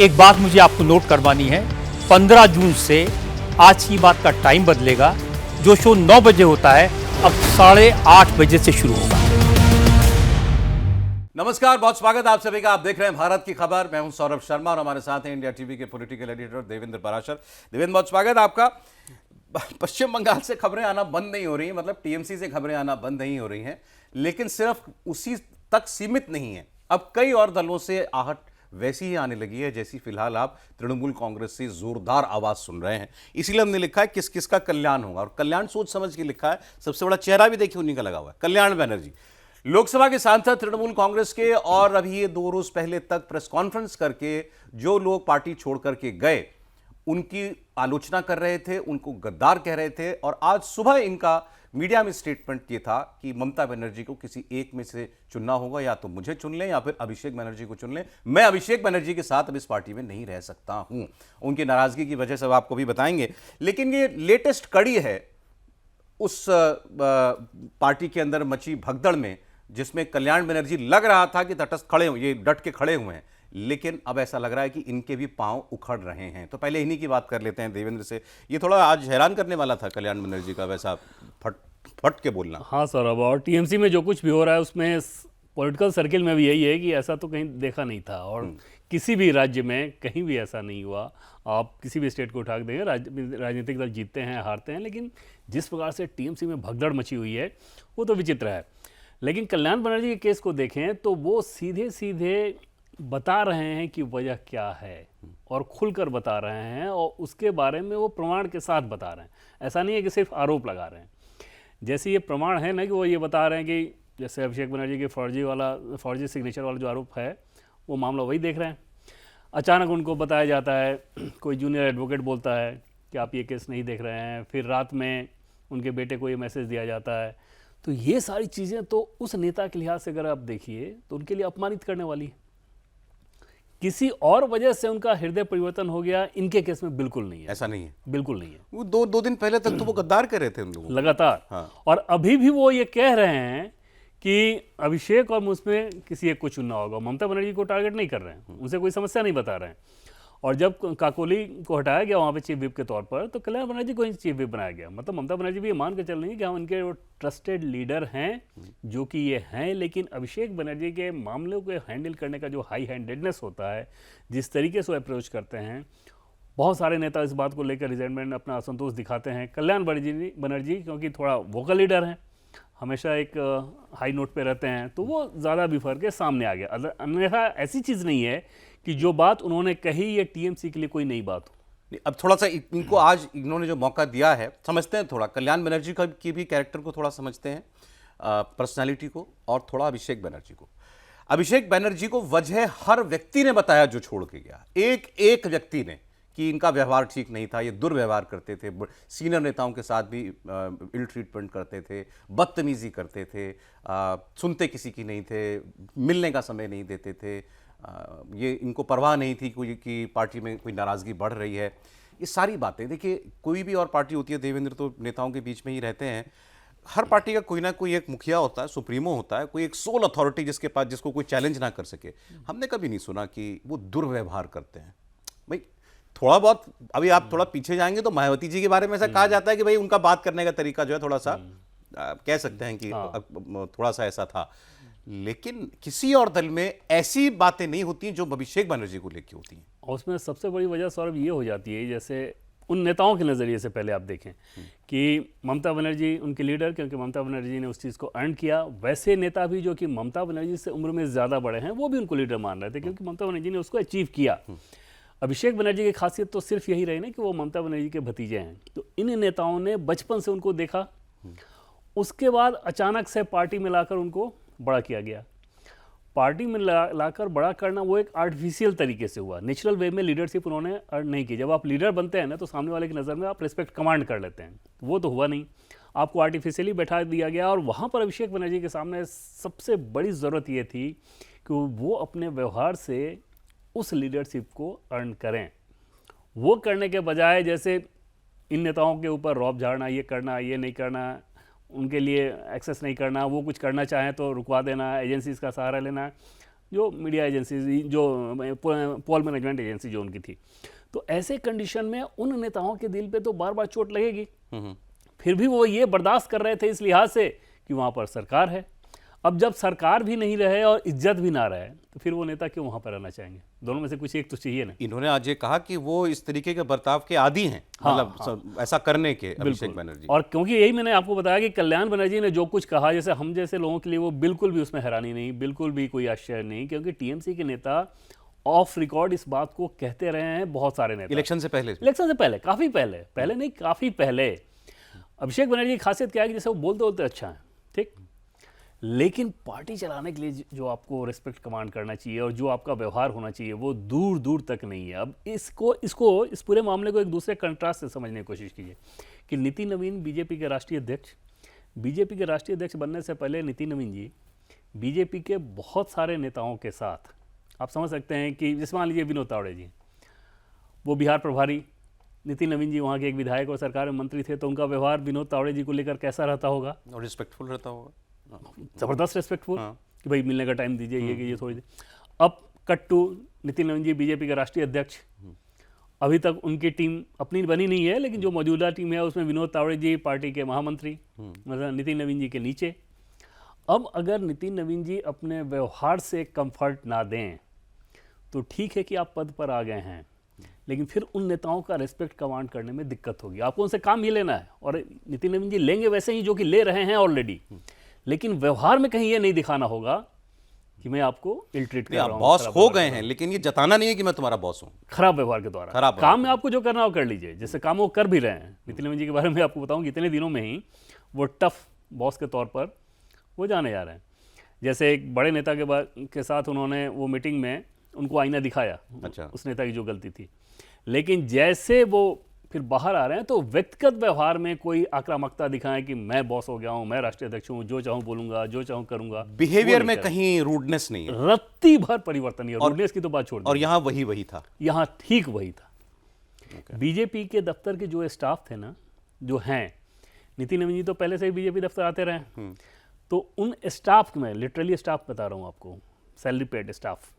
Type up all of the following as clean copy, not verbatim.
एक बात मुझे आपको नोट करवानी है, 15 जून से आज की बात का टाइम बदलेगा। जो शो 9 बजे होता है अब 8:30 बजे से शुरू होगा। नमस्कार, बहुत स्वागत है आप सभी का। आप देख रहे हैं भारत की खबर। मैं हूं सौरभ शर्मा और हमारे साथ हैं इंडिया टीवी के पॉलिटिकल एडिटर देवेंद्र पराशर। देवेंद्र, बहुत स्वागत है आपका। पश्चिम बंगाल से खबरें आना बंद नहीं हो रही हैं, मतलब टीएमसी से खबरें आना बंद नहीं हो रही हैं, लेकिन सिर्फ उसी तक सीमित नहीं है। अब कई और दलों से आहट वैसी ही आने लगी है जैसी फिलहाल आप तृणमूल कांग्रेस से जोरदार आवाज सुन रहे हैं। इसीलिए हमने लिखा है किस किस का कल्याण होगा, और कल्याण सोच समझ के लिखा है। सबसे बड़ा चेहरा भी देखिए उन्हीं का लगा हुआ है, कल्याण बनर्जी, लोकसभा के सांसद तृणमूल कांग्रेस के। और अभी ये 2 रोज पहले तक प्रेस कॉन्फ्रेंस करके जो लोग पार्टी छोड़ करके गए उनकी आलोचना कर रहे थे, उनको गद्दार कह रहे थे। और आज सुबह इनका मीडिया में स्टेटमेंट ये था कि ममता बनर्जी को किसी एक में से चुनना होगा, या तो मुझे चुन लें या फिर अभिषेक बनर्जी को चुन लें। मैं अभिषेक बनर्जी के साथ अब इस पार्टी में नहीं रह सकता हूं। उनकी नाराजगी की वजह से आपको भी बताएंगे, लेकिन ये लेटेस्ट कड़ी है उस पार्टी के अंदर मची भगदड़ में, जिसमें कल्याण बनर्जी लग रहा था कि तटस्थ खड़े हुए, ये डट के खड़े हुए हैं, लेकिन अब ऐसा लग रहा है कि इनके भी पांव उखड़ रहे हैं। तो पहले इन्हीं की बात कर लेते हैं देवेंद्र से। ये थोड़ा आज हैरान करने वाला था कल्याण बनर्जी का वैसा फट के बोलना। हाँ सौरभ, और टीएमसी में जो कुछ भी हो रहा है उसमें पॉलिटिकल सर्किल में भी यही है कि ऐसा तो कहीं देखा नहीं था, और किसी भी राज्य में कहीं भी ऐसा नहीं हुआ। आप किसी भी स्टेट को उठा के देंगे, राजनीतिक दल जीतते हैं हारते हैं, लेकिन जिस प्रकार से टीएमसी में भगदड़ मची हुई है वो तो विचित्र है। लेकिन कल्याण बनर्जी के केस को देखें तो वो सीधे सीधे बता रहे हैं कि वजह क्या है, और खुलकर बता रहे हैं, और उसके बारे में वो प्रमाण के साथ बता रहे हैं। ऐसा नहीं है कि सिर्फ आरोप लगा रहे हैं। जैसे ये प्रमाण है ना कि वो ये बता रहे हैं कि जैसे अभिषेक बनर्जी के फर्जी सिग्नेचर वाला जो आरोप है वो मामला वही देख रहे हैं। अचानक उनको बताया जाता है, कोई जूनियर एडवोकेट बोलता है कि आप ये केस नहीं देख रहे हैं, फिर रात में उनके बेटे को ये मैसेज दिया जाता है। तो ये सारी चीज़ें तो उस नेता के लिहाज से अगर आप देखिए तो उनके लिए अपमानित करने वाली है। किसी और वजह से उनका हृदय परिवर्तन हो गया, इनके केस में बिल्कुल नहीं है। ऐसा नहीं है, बिल्कुल नहीं है। वो दो दिन पहले तक तो वो गद्दार कर रहे थे उन लोगों लगातार। हाँ। और अभी भी वो ये कह रहे हैं कि अभिषेक और मुझमें किसी एक को चुनना होगा। ममता बनर्जी को टारगेट नहीं कर रहे हैं, उनसे कोई समस्या नहीं बता रहे हैं। और जब काकोली को हटाया गया वहाँ पे चीफ विप के तौर पर, तो कल्याण बनर्जी को ही चीफ विप बनाया गया। मतलब ममता बनर्जी भी ये मान के चल रही है कि हम इनके वो ट्रस्टेड लीडर हैं, जो कि ये हैं। लेकिन अभिषेक बनर्जी के मामलों को हैंडल करने का जो हाई हैंडेडनेस होता है, जिस तरीके से वो अप्रोच करते हैं, बहुत सारे नेता इस बात को लेकर रिजेंटमेंट, अपना असंतोष दिखाते हैं। कल्याण बनर्जी क्योंकि थोड़ा वोकल लीडर हैं, हमेशा एक हाई नोट पे रहते हैं, तो वो ज़्यादा बिफर के सामने आ गया। अन्यथा ऐसी चीज़ नहीं है कि जो बात उन्होंने कही ये टीएमसी के लिए कोई नई बात हो। अब थोड़ा सा इनको आज इन्होंने जो मौका दिया है, समझते हैं थोड़ा कल्याण बनर्जी की भी कैरेक्टर को थोड़ा समझते हैं, पर्सनालिटी को, और थोड़ा अभिषेक बनर्जी को। अभिषेक बनर्जी को वजह हर व्यक्ति ने बताया जो छोड़ के गया, एक एक व्यक्ति ने, कि इनका व्यवहार ठीक नहीं था, ये दुर्व्यवहार करते थे, सीनियर नेताओं के साथ भी इल ट्रीटमेंट करते थे, बदतमीजी करते थे, सुनते किसी की नहीं थे, मिलने का समय नहीं देते थे, ये इनको परवाह नहीं थी कोई कि पार्टी में कोई नाराज़गी बढ़ रही है। ये सारी बातें देखिए, कोई भी और पार्टी होती है देवेंद्र, तो नेताओं के बीच में ही रहते हैं। हर पार्टी का कोई ना कोई एक मुखिया होता है, सुप्रीमो होता है, कोई एक सोल अथॉरिटी जिसके पास, जिसको कोई चैलेंज ना कर सके। हमने कभी नहीं सुना कि वो दुर्व्यवहार करते हैं। भाई थोड़ा बहुत, अभी आप थोड़ा पीछे जाएंगे तो मायावती जी के बारे में ऐसा कहा जाता है कि भाई उनका बात करने का तरीका जो है थोड़ा सा कह सकते हैं कि थोड़ा सा ऐसा था। लेकिन किसी और दल में ऐसी बातें नहीं होती जो अभिषेक बनर्जी को लेकर होती हैं। और उसमें सबसे बड़ी वजह सौरभ ये हो जाती है, जैसे उन नेताओं के नज़रिए से पहले आप देखें कि ममता बनर्जी उनके लीडर, क्योंकि ममता बनर्जी ने उस चीज़ को अर्न किया। वैसे नेता भी जो कि ममता बनर्जी से उम्र में ज़्यादा बड़े हैं, वो भी उनको लीडर मान रहे थे, क्योंकि ममता बनर्जी ने उसको अचीव किया। अभिषेक बनर्जी की खासियत तो सिर्फ यही रही ना कि वो ममता बनर्जी के भतीजे हैं। तो इन नेताओं ने बचपन से उनको देखा, उसके बाद अचानक से पार्टी में लाकर उनको बड़ा किया गया। पार्टी में लाकर बड़ा करना वो एक आर्टिफिशियल तरीके से हुआ, नेचुरल वे में लीडरशिप उन्होंने अर्न नहीं की। जब आप लीडर बनते हैं ना, तो सामने वाले की नज़र में आप रिस्पेक्ट कमांड कर लेते हैं, वो तो हुआ नहीं, आपको आर्टिफिशियली बैठा दिया गया। और वहाँ पर अभिषेक बनर्जी के सामने सबसे बड़ी ज़रूरत ये थी कि वो अपने व्यवहार से उस लीडरशिप को अर्न करें। वो करने के बजाय जैसे इन नेताओं के ऊपर रौब झाड़ना, ये करना, ये नहीं करना, उनके लिए एक्सेस नहीं करना, वो कुछ करना चाहें तो रुकवा देना, एजेंसीज का सहारा लेना, जो मीडिया एजेंसी, जो पोल मैनेजमेंट एजेंसी जो उनकी थी। तो ऐसे कंडीशन में उन नेताओं के दिल पे तो बार बार चोट लगेगी। फिर भी वो ये बर्दाश्त कर रहे थे इस लिहाज से कि वहाँ पर सरकार है। अब जब सरकार भी नहीं रहे और इज्जत भी ना रहे तो फिर वो नेता क्यों वहाँ पर रहना चाहेंगे? दोनों में से कुछ एक तो चाहिए ना। इन्होंने आज ये कहा कि वो इस तरीके के बर्ताव के आदी हैं, मतलब ऐसा करने के, अभिषेक बनर्जी। और क्योंकि यही मैंने आपको बताया कि कल्याण बनर्जी ने जो कुछ कहा, जैसे हम जैसे लोगों के लिए वो बिल्कुल भी उसमें हैरानी नहीं, बिल्कुल भी कोई आश्चर्य नहीं, क्योंकि टीएमसी के नेता ऑफ रिकॉर्ड इस बात को कहते रहे हैं, बहुत सारे नेता इलेक्शन से पहले, काफी पहले नहीं, काफी पहले। अभिषेक बनर्जी की खासियत क्या है कि जैसे वो बोलते बोलते अच्छा है, ठीक, लेकिन पार्टी चलाने के लिए जो आपको रिस्पेक्ट कमांड करना चाहिए और जो आपका व्यवहार होना चाहिए वो दूर दूर तक नहीं है। अब इस पूरे मामले को एक दूसरे कंट्रास्ट से समझने की कोशिश कीजिए कि नितिन नवीन बीजेपी के राष्ट्रीय अध्यक्ष बनने से पहले नितिन नवीन जी बीजेपी के बहुत सारे नेताओं के साथ, आप समझ सकते हैं कि जैसे मान लीजिए विनोद तावड़े जी, वो बिहार प्रभारी, नितिन नवीन जी वहाँ के एक विधायक और सरकार में मंत्री थे, तो उनका व्यवहार विनोद तावड़े जी को लेकर कैसा रहता होगा? और रिस्पेक्टफुल रहता होगा, जबरदस्त रिस्पेक्टफुल, कि भाई मिलने का टाइम दीजिए, ये कि ये थोड़ी देर। अब cut to Nitin Naveen ji BJP के राष्ट्रीय अध्यक्ष, अभी तक उनकी टीम अपनी बनी नहीं है, लेकिन जो मौजूदा टीम है उसमें विनोद तावड़े जी पार्टी के महामंत्री, मतलब नितिन नवीन जी के नीचे। अब अगर नितिन नवीन जी अपने व्यवहार से कंफर्ट ना दें तो ठीक है कि आप पद पर आ गए हैं, लेकिन फिर उन नेताओं का रिस्पेक्ट कमांड करने में दिक्कत होगी। आपको उनसे काम ही लेना है और नितिन नवीन जी लेंगे वैसे ही जो कि ले रहे हैं ऑलरेडी, लेकिन व्यवहार में कहीं ये नहीं दिखाना होगा कि मैं आपको इल ट्रीट कर रहा हूं। बॉस हो गए हैं, लेकिन ये जताना नहीं है कि मैं तुम्हारा बॉस हूं। खराब व्यवहार के द्वारा काम में आपको जो करना हो कर लीजिए, जैसे काम वो कर भी रहे हैं। नितिन नवीन जी के बारे में आपको बताऊं कि इतने दिनों में ही वो टफ बॉस के तौर पर वो जाने जा रहे हैं। जैसे एक बड़े नेता के साथ उन्होंने वो मीटिंग में उनको आईना दिखाया, अच्छा, उस नेता की जो गलती थी, लेकिन जैसे वो फिर बाहर आ रहे हैं तो व्यक्तिगत व्यवहार में कोई आक्रामकता दिखाएं कि मैं बॉस हो गया हूं, मैं राष्ट्रीय अध्यक्ष हूं, जो चाहूं बोलूंगा, जो चाहूं करूंगा, बिहेवियर में कहीं रूडनेस नहीं है, रत्ती भर परिवर्तन नहीं है। रूडनेस की तो बात छोड़ दीजिए, और यहाँ वही था, यहाँ ठीक वही था। बीजेपी के दफ्तर के जो स्टाफ थे ना, जो हैं, नितिन नवीन जी तो पहले से ही बीजेपी दफ्तर आते रहे, तो उन स्टाफ में, लिटरली स्टाफ बता रहा हूँ आपको, सैलरी पेड स्टाफ,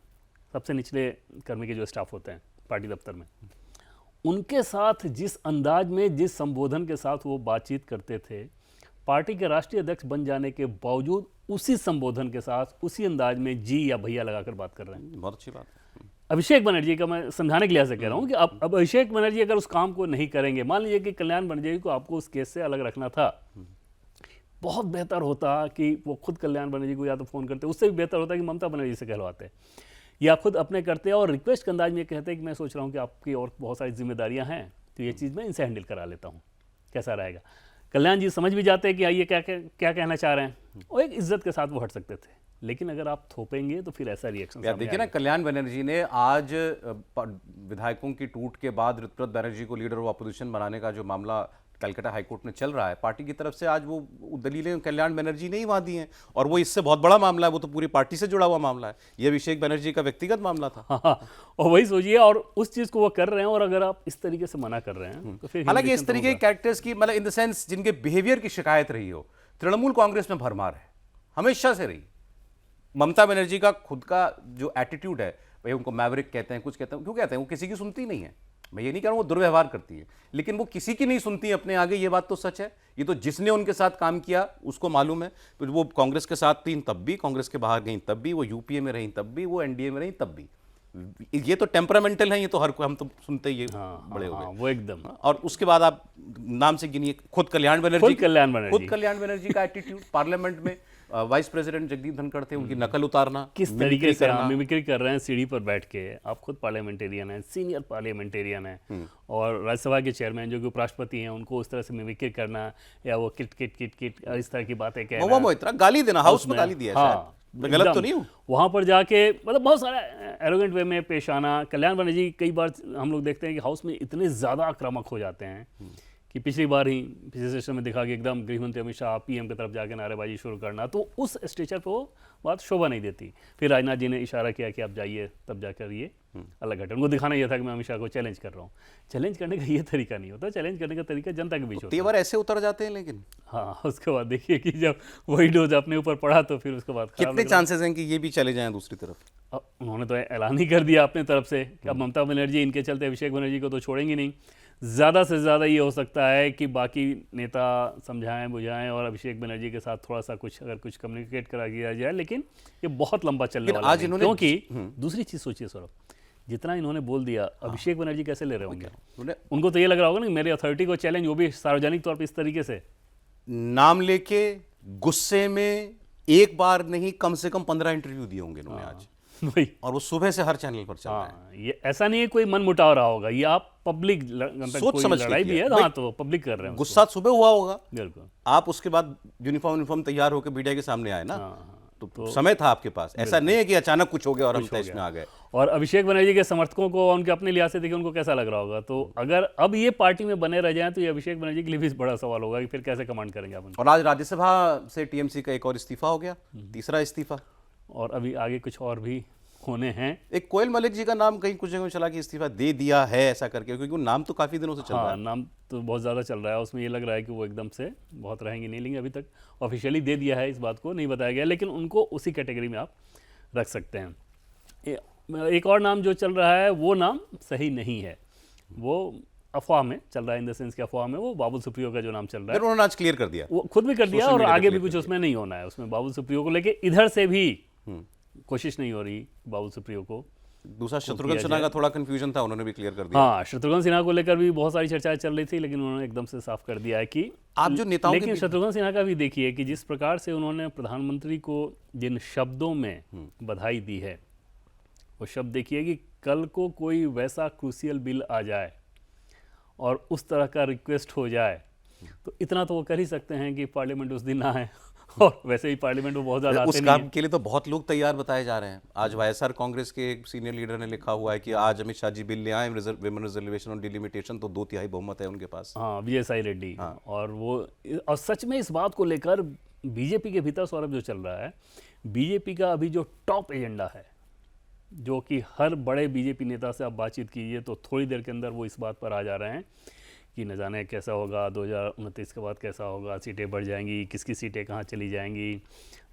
सबसे निचले कर्मी के जो स्टाफ होते हैं पार्टी दफ्तर में, उनके साथ जिस अंदाज में, जिस संबोधन के साथ वो बातचीत करते थे, पार्टी के राष्ट्रीय अध्यक्ष बन जाने के बावजूद उसी संबोधन के साथ, उसी अंदाज में जी या भैया लगाकर बात कर रहे हैं। बहुत अच्छी बात है। अभिषेक बनर्जी का मैं समझाने के लिए ऐसे कह रहा हूँ कि अब अभिषेक बनर्जी अगर उस काम को नहीं करेंगे, मान लीजिए कि कल्याण बनर्जी को आपको उस केस से अलग रखना था, बहुत बेहतर होता कि वो खुद कल्याण बनर्जी को या तो फ़ोन करते, उससे भी बेहतर होता कि ममता बनर्जी से कहलवाते, या खुद अपने करते और रिक्वेस्ट के अंदाज में कहते हैं कि मैं सोच रहा हूँ कि आपकी और बहुत सारी जिम्मेदारियां हैं, तो ये चीज़ मैं इनसे हैंडल करा लेता हूँ, कैसा रहेगा? कल्याण जी समझ भी जाते हैं कि ये क्या कहना चाह रहे हैं, और एक इज्जत के साथ वो हट सकते थे। लेकिन अगर आप थोपेंगे तो फिर ऐसा रिएक्शन देखिए ना, कल्याण बनर्जी ने आज विधायकों की टूट के बाद ऋतुव्रत बनर्जी को लीडर ऑफ अपोजिशन बनाने का जो मामला कलकत्ता हाईकोर्ट में चल रहा है, पार्टी की तरफ से आज वो दलीलें कल्याण बनर्जी ने ही वहां दी हैं, और वो इससे बहुत बड़ा मामला है, वो तो पूरी पार्टी से जुड़ा हुआ मामला है, ये अभिषेक बनर्जी का व्यक्तिगत मामला था। और वही सोचिए, और उस चीज को वो कर रहे हैं, और अगर आप इस तरीके से मना कर रहे हैं तो फिर हालांकि इस तरीके के कैरेक्टर्स की, मतलब इन द सेंस जिनके बिहेवियर की शिकायत रही हो, तृणमूल कांग्रेस में भरमार है, हमेशा से रही। ममता बनर्जी का खुद का जो एटीट्यूड है, भाई उनको मैवरिक कहते हैं, कुछ कहते हैं, क्यों कहते हैं, वो किसी की सुनती नहीं है। मैं ये नहीं कह रहा हूँ वो दुर्व्यवहार करती है, लेकिन वो किसी की नहीं सुनती अपने आगे, ये बात तो सच है। ये तो जिसने उनके साथ काम किया उसको मालूम है। तो वो कांग्रेस के साथ थी तब भी, कांग्रेस के बाहर गई तब भी, वो यूपीए में रही तब भी, वो एनडीए में रही तब भी। ये तो टेम्परामेंटल है, ये तो हर कोई, हम तो सुनते ही बड़े हो गए वो एकदम। और उसके बाद आप नाम से गिनिए, खुद कल्याण बनर्जी का एटीट्यूड पार्लियामेंट में, वाइस प्रेसिडेंट जगदीप धनखड़ थे, उनकी नकल उतारना, किस तरीके से मिमिक्री कर रहे हैं सीढ़ी पर बैठ के। आप खुद पार्लियामेंटेरियन हैं, सीनियर पार्लियामेंटेरियन हैं, और राज्यसभा के चेयरमैन जो कि उपराष्ट्रपति हैं, उनको उस तरह से मिमिक्री करना, या वो किट किट किट किट इस तरह की बातें कहना, गाली देना, हाउस में गाली दिया, मैं गलत तो नहीं हूँ? वहाँ पर जाके मतलब बहुत सारा एरोगेंट वे में पेश आना। कल्याण बनर्जी कई बार हम लोग देखते हैं कि हाउस में इतने ज़्यादा आक्रामक हो जाते हैं कि पिछली बार ही पिछले सेशन में दिखा कि एकदम गृहमंत्री अमित शाह पीएम की तरफ जाके नारेबाजी शुरू करना, तो उस स्टेचर पर वो बात शोभा नहीं देती। फिर राजनाथ जी ने इशारा किया कि आप जाइए तब जाकर ये अलग घटना। उनको दिखाना यह था कि मैं अमित शाह को चैलेंज कर रहा हूँ। चैलेंज करने का ये तरीका नहीं होता, चैलेंज करने का तरीका जनता के बीच होता है। तेवर ऐसे उतर जाते हैं लेकिन। हाँ, उसके बाद देखिए कि जब वही डोज अपने ऊपर पड़ा तो फिर उसके बाद कितने चांसेस हैं कि ये भी चले जाएं दूसरी तरफ? अब उन्होंने तो ऐलान ही कर दिया अपने तरफ से कि अब ममता बनर्जी इनके चलते अभिषेक बनर्जी को तो छोड़ेंगे नहीं। ज़्यादा से ज़्यादा ये हो सकता है कि बाकी नेता समझाएं बुझाएं और अभिषेक बनर्जी के साथ थोड़ा सा कुछ अगर कुछ कम्युनिकेट करा दिया जाए, लेकिन ये बहुत लंबा चलने वाला है। क्योंकि दूसरी चीज़ सोचिए सौरभ, जितना इन्होंने बोल दिया, अभिषेक बनर्जी कैसे ले रहे होंगे? उनको तो ये लग रहा होगा ना मेरी अथॉरिटी को चैलेंज, वो भी सार्वजनिक तौर पर इस तरीके से नाम लेके गुस्से में एक बार नहीं कम से कम 15 इंटरव्यू दिए होंगे इन्होंने आज, वही, और वो सुबह से हर चैनल पर चल रहा है। हाँ, ये ऐसा नहीं है कोई मन मुटाव रहा होगा, ये आप पब्लिक सोच समझ के लड़ाई भी किया। है, भाई, हाँ, तो पब्लिक कर रहे हैं गुस्सा सुबह हुआ होगा, बिल्कुल। आप उसके बाद यूनिफॉर्म तैयार होकर मीडिया के सामने आए ना, हाँ, तो समय था आपके पास। ऐसा नहीं है कि अचानक कुछ हो गया और हम तैश में आ गए। और अभिषेक बनर्जी के समर्थकों को उनके अपने लिहाज से देखिए उनको कैसा लग रहा होगा। तो अगर अब ये पार्टी में बने रह जाएं तो ये अभिषेक बनर्जी के लिए भी बड़ा सवाल होगा कि फिर कैसे कमांड करेंगे आप उनको। और आज राज्यसभा से टीएमसी का एक और इस्तीफा हो गया, तीसरा इस्तीफा, और अभी आगे कुछ और भी होने हैं। एक कोयल मलिक जी का नाम कहीं कुछ जगह चला कि इस्तीफा दे दिया है ऐसा करके, क्योंकि वो नाम तो काफी दिनों से चल रहा हाँ, है। नाम तो बहुत ज़्यादा चल रहा है, उसमें ये लग रहा है कि वो एकदम से बहुत रहेंगे नहीं, लेंगे अभी तक ऑफिशियली दे दिया है, इस बात को नहीं बताया गया, लेकिन उनको उसी कैटेगरी में आप रख सकते हैं। एक और नाम जो चल रहा है वो नाम सही नहीं है, वो अफवाह में चल रहा है, इन द सेंस कि अफवाह में वो बाबुल सुप्रियो का जो नाम चल रहा है, उन्होंने आज क्लियर कर दिया, वो खुद भी कर दिया सोशल और मीडिया आगे पे भी क्लियर कुछ कर उसमें नहीं होना है। उसमें बाबुल सुप्रियो को लेके इधर से भी कोशिश नहीं हो रही बाबुल सुप्रियो को। दूसरा शत्रुघ्न सिन्हा का थोड़ा कंफ्यूजन था, उन्होंने भी क्लियर कर दिया। हाँ, शत्रुघ्न सिन्हा को लेकर भी बहुत सारी चर्चाएं चल रही थी, लेकिन उन्होंने एकदम से साफ कर दिया है कि आप जो नेताओं लेकिन शत्रुघ्न सिन्हा का भी देखिए कि जिस प्रकार से उन्होंने प्रधानमंत्री को जिन शब्दों में बधाई दी है, वो शब्द देखिए कि कल को कोई वैसा क्रूशियल बिल आ जाए और उस तरह का रिक्वेस्ट हो जाए तो इतना तो वो कर ही सकते हैं कि पार्लियामेंट उस दिन ना आए, और वैसे ही पार्लियामेंट में बहुत ज़्यादा उस काम के लिए तो बहुत लोग तैयार बताए जा रहे हैं। आज वाईएसआर कांग्रेस के एक सीनियर लीडर ने लिखा हुआ है कि आज अमित शाह जी बिल ले आए विमेन रिजर्वेशन और डिलिमिटेशन, तो 2/3 बहुमत है उनके पास। हाँ, विजयसाई रेड्डी। और वो और सच में इस बात को लेकर बीजेपी के भीतर सौरभ जो चल रहा है, बीजेपी का अभी जो टॉप एजेंडा है, जो कि हर बड़े बीजेपी नेता से आप बातचीत कीजिए तो थोड़ी देर के अंदर वो इस बात पर आ जा रहे हैं कि न जाने कैसा होगा 2029 के बाद, कैसा होगा, सीटें बढ़ जाएंगी, किसकी सीटें कहाँ चली जाएंगी,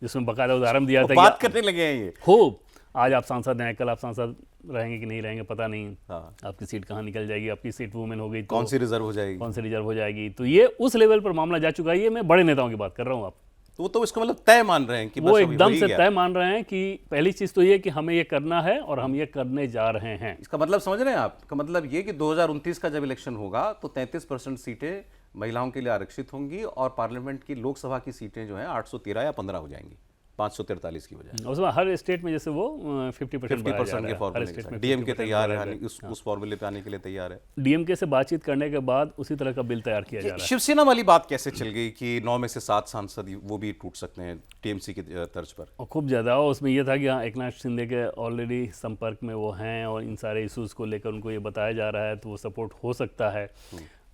जिसमें बाकायदा उदाहरण दिया था। बात करने लगे हैं ये खूब, आज आप सांसद हैं, कल आप सांसद रहेंगे कि नहीं रहेंगे पता नहीं, हाँ। आपकी सीट कहाँ निकल जाएगी, आपकी सीट वुमेन हो गई तो कौन सी रिजर्व हो जाएगी, कौन सी रिजर्व हो जाएगी, तो ये उस लेवल पर मामला जा चुका है। ये मैं बड़े नेताओं की बात कर रहा हूँ। आप तो इसका मतलब तय मान रहे हैं कि वो बस एकदम अभी से गया। तय मान रहे हैं कि पहली चीज तो ये कि हमें ये करना है और हम ये करने जा रहे हैं। इसका मतलब समझ रहे हैं आप? का मतलब ये कि 2029 का जब इलेक्शन होगा तो 33% सीटें महिलाओं के लिए आरक्षित होंगी और पार्लियामेंट की लोकसभा की सीटें जो हैं 813 या 15 हो जाएंगी 543 की बजाय। उसमें हर स्टेट में जैसे वो 50% के फॉर्मूले के साथ डीएमके तैयार है, उस फॉर्मूले पे आने के लिए तैयार है। डीएमके से बातचीत करने के बाद उसी तरह का बिल तैयार किया जा रहा है। शिवसेना वाली बात कैसे चल गई कि 9 में से 7 सांसद वो भी टूट सकते हैं टीएमसी की तर्ज पर? और खूब ज़्यादा, और उसमें ये था कि हाँ, एकनाथ शिंदे के ऑलरेडी संपर्क में वो हैं और इन सारे इशूज़ को लेकर उनको ये बताया जा रहा है, तो वो सपोर्ट हो सकता है।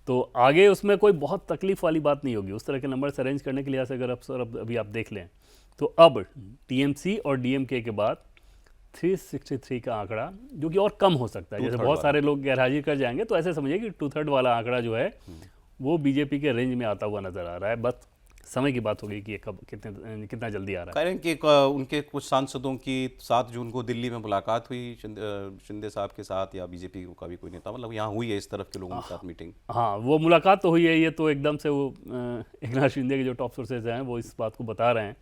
तो आगे उसमें कोई बहुत तकलीफ वाली बात नहीं होगी। उस तरह के नंबर्स अरेंज करने के लिए अगर अभी आप देख लें तो अब टीएमसी और डीएमके के बाद 363 का आंकड़ा, जो कि और कम हो सकता है, जैसे बहुत सारे लोग गैरहाजिर कर जाएंगे, तो ऐसे समझिए कि 2/3 वाला आंकड़ा जो है वो बीजेपी के रेंज में आता हुआ नजर आ रहा है। बस समय की बात होगी कि ये कब कितना जल्दी आ रहा है। कह रहे हैं कि उनके कुछ सांसदों की 7 जून को दिल्ली में मुलाकात हुई शिंदे साहब के साथ, या बीजेपी का भी कोई नेता, मतलब यहाँ हुई है इस तरफ के लोगों के साथ मीटिंग? हाँ, वो मुलाकात तो हुई है। ये तो एकदम से वो एकनाथ शिंदे के जो टॉप सोर्सेज हैं वो इस बात को बता रहे हैं